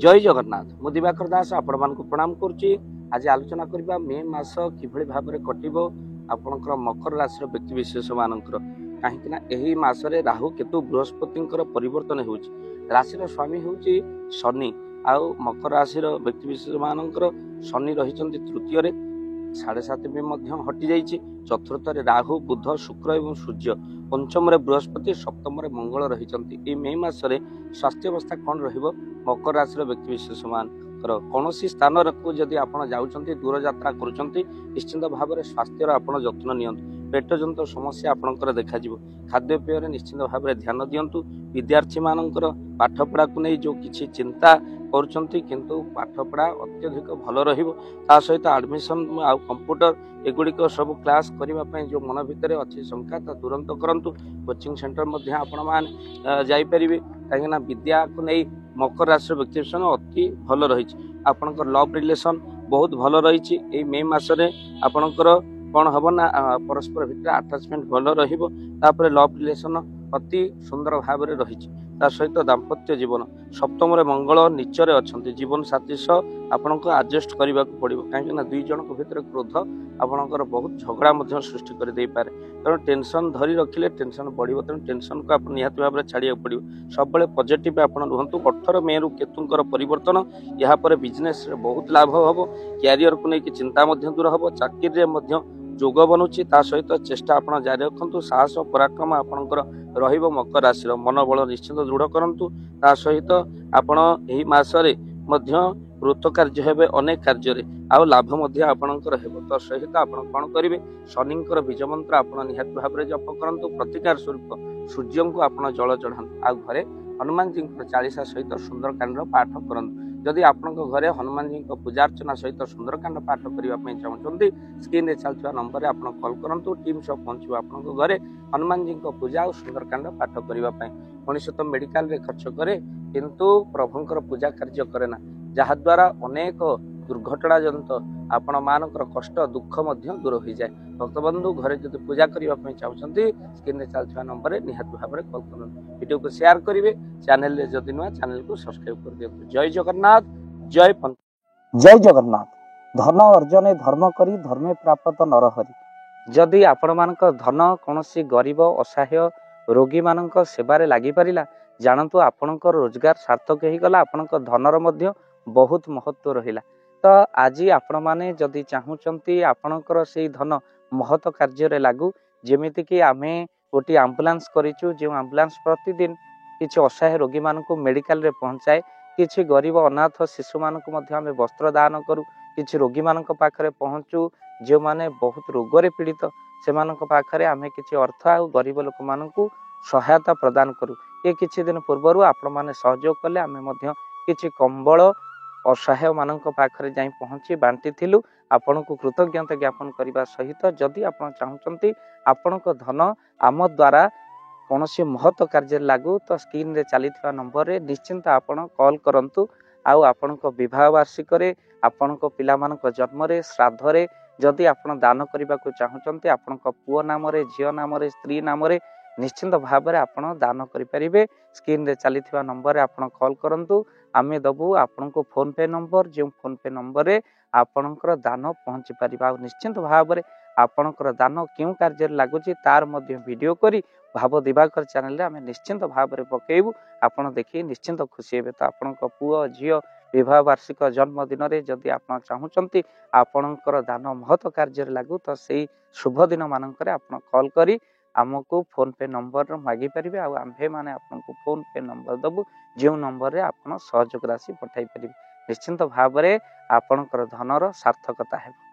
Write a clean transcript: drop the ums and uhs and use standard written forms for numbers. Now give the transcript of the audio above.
जय जगन्नाथ मु दिवाकर दास आपण मानक प्रणाम करुच्ची। आज आलोचना करबा मे मास किभଳି भाबरे कटिबो आपणकर मकर राशि व्यक्ति विशेष मानकर काहेकि ना एही मासरे राहु केतु बृहस्पतिंकर परिवर्तन होउची। राशि स्वामी होउची शनि आउ मकर राशि व्यक्ति विशेष मानकर शनि रहिचंती तृतीय रे 7.5 भी मध्य हटि जाइए। चतुर्थ राहु बुध शुक्र और सूर्य, पंचम बृहस्पति, सप्तम मंगल रही। मे मासरे स्वास्थ्य अवस्था कौन रहिबो मकर राशि व्यक्ति विशेष मान कौन स्थान को जदि आप जाउछंती दूर यात्रा करुछंती निश्चिंत भाव में स्वास्थ्य आपन जत्न नियंतु। पेट जंत समस्या आपणकर देखा खाद्य पेय निश्चिंत भाव में ध्यान दियंतु। विद्यार्थी मानकर पाठ पढ़ा को नहीं जो किछि चिंता करुछंती किंतु पाठ पढ़ा अत्यधिक भल रहिबो। ता सहित एडमिशन आ कंप्यूटर एगुड़िक सब क्लास करने जो मन भितर अच्छी शंका तो तुरंत करंतु। कोचिंग सेंटर मध्य आपण मान जाइपारे कहीं विद्या को नहीं मकर राशि व्यक्ति अति भल रही। आपणकर लव रिलेशन बहुत भल रही। मे मासरे आपणकर कौन हम ना परस्पर भितर आटाचमेंट भल रही। लव रिलेशन अति सुंदर भाव में रही। सहित दाम्पत्य जीवन सप्तम मंगल नीचरे अच्छा जीवन साथी सह आपण को आडजस्ट करने को पड़ो कहीं दुई जन भर क्रोध आपणकर बहुत झगड़ा सृष्टि कर दे पारे। तेणु टेंशन धरी रखिले टेंशन बढ़ो। तेणु टेंशन को आप निहत भाव में छाड़ा पड़ो। सब पॉजिटिव आप रुहतु। 18 मे रु केतुंकर परिवर्तन यापर बिजनेस बहुत लाभ हम। क्यारियर को लेकिन चिंता दूर हम। चाकरी जोग बनूची। सहित चेष्टा आप जारी रखु। साहस पराक्रम आपणकर रहिबो। मकर राशि मनोबल निश्चित दृढ़ करंतु। ता सहित आपण एही मासरे मध्य वृत्त कार्य हेबे अनेक कार्य आउ लाभ मध्य आपणकर हेबो। तो सहित आपण कोन करिवे शनिंकर बीज मंत्र आपण निहात भाव में जप करंतु। प्रतिकार स्वरूप सूर्य को आपण जल चढ़ांतु। आ घरे हनुमान जी चालीसा सहित सुंदरकांड पाठ करंतु। जदि आपण घरे हनुमान जी पूजार्चना सहित सुंदरकांड पाठ करने चाहते स्क्रीन रे चलता नंबर रे आपण कॉल करंतु। टीम सब पहुंचो आपण घरे हनुमान जी पूजा और सुंदरकांड पाठ करने। मनुष्य तो मेडिकल रे खर्च करे किंतु प्रभुंकर पूजा कार्य करे ना, जहा द्वारा अनेक दुर्घटना जनित आपण मानकर कष्ट दुख दूर हो जाए। भक्त बंधु घरे जब पूजा करने चाहते स्क्रीन रे चलता नंबर रे निहात भाव में कॉल करंतु। वीडियो को शेयर करेंगे। चैनल रे जदि नुआ चैनल को सब्सक्राइब कर दियंतु। जय जगन्नाथ जय पंथ जय जगन्नाथ। धन अर्जने धर्म करी धर्मे प्राप्त नरहरि। जदि आपण मानक धन कौन गरीब असहाय रोगी मानक सेवारे लगी पारिला जानतु आपणकर रोजगार सार्थक हो गला। आपणकर धनर मध्य बहुत महत्व रहिला। तो आज आपण माने जदि चाहूचंती आपणकर से धन महत कार्य लागू जेमिति कि आमे गोटी एम्बुलेंस करिचु। जो एम्बुलेंस प्रतिदिन किछि असहाय रोगी मानक मेडिकल रे पहुंचाए। किछि गरीब अनाथ शिशु मानक मध्य आमे वस्त्र दान करू। किछि रोगी मानक पाखरे पहुंचू जो माने बहुत रोगरे पीड़ित से मानक पाखरे आमे किछि अर्थ आ गरीब लोक मानकू सहायता प्रदान करू। ये किछि दिन पूर्वरु आपण माने सहयोग कले आमे मध्य किछि कंबल असहाय मानक पाखरे जाई पहुंची बांटी थिलु। आपण को कृतज्ञता ज्ञापन करबा सहित जदि आपण चाहूचंती आपणक धन आम द्वारा कौन सी महत्व कार्य लागू तो स्क्रीन रे चली नंबर रे निश्चिंत आपण कॉल करंतु। आउ आपणक विवाह वार्षिक आपणक पिला मानक जन्म रे श्राद्ध रे जदि आपण दान करबा को चाहूचंती आपणक पुओ नाम रे झियो नाम रे स्त्री नाम रे निश्चिंत भाव में आपण दान करि परिबे। स्क्रीन रे चली नंबर रे आपण कॉल करंतु। आमे दबु आपणको फोन पे नंबर जो फोन पे नंबर रे आपणकर दान पहुंची परिबा। निश्चिंत भाव में आपणकर दान क्यों कार्य लागुची तार मध्य वीडियो करी भाव दिवाकर चैनल रे आमे निश्चिंत भाव में पकेबू। आपण देखि निश्चिंत खुशी हेबे। तो आपणको पुओ झियो विवाह वार्षिक जन्मदिन रे जदि आपण चाहूचंती आपणकर दान महत्व कार्य लागू तो सेही शुभ दिन मानकर आपण कॉल करी आमको फोन पे नंबर मागी परिबे। आ आम्भे माने आपनको फोन पे नंबर दबु जो नंबर रे आपण सहयोग राशि पठाई परिबे। निश्चिंत भाव में आपणकर धनर सार्थकता हेबो।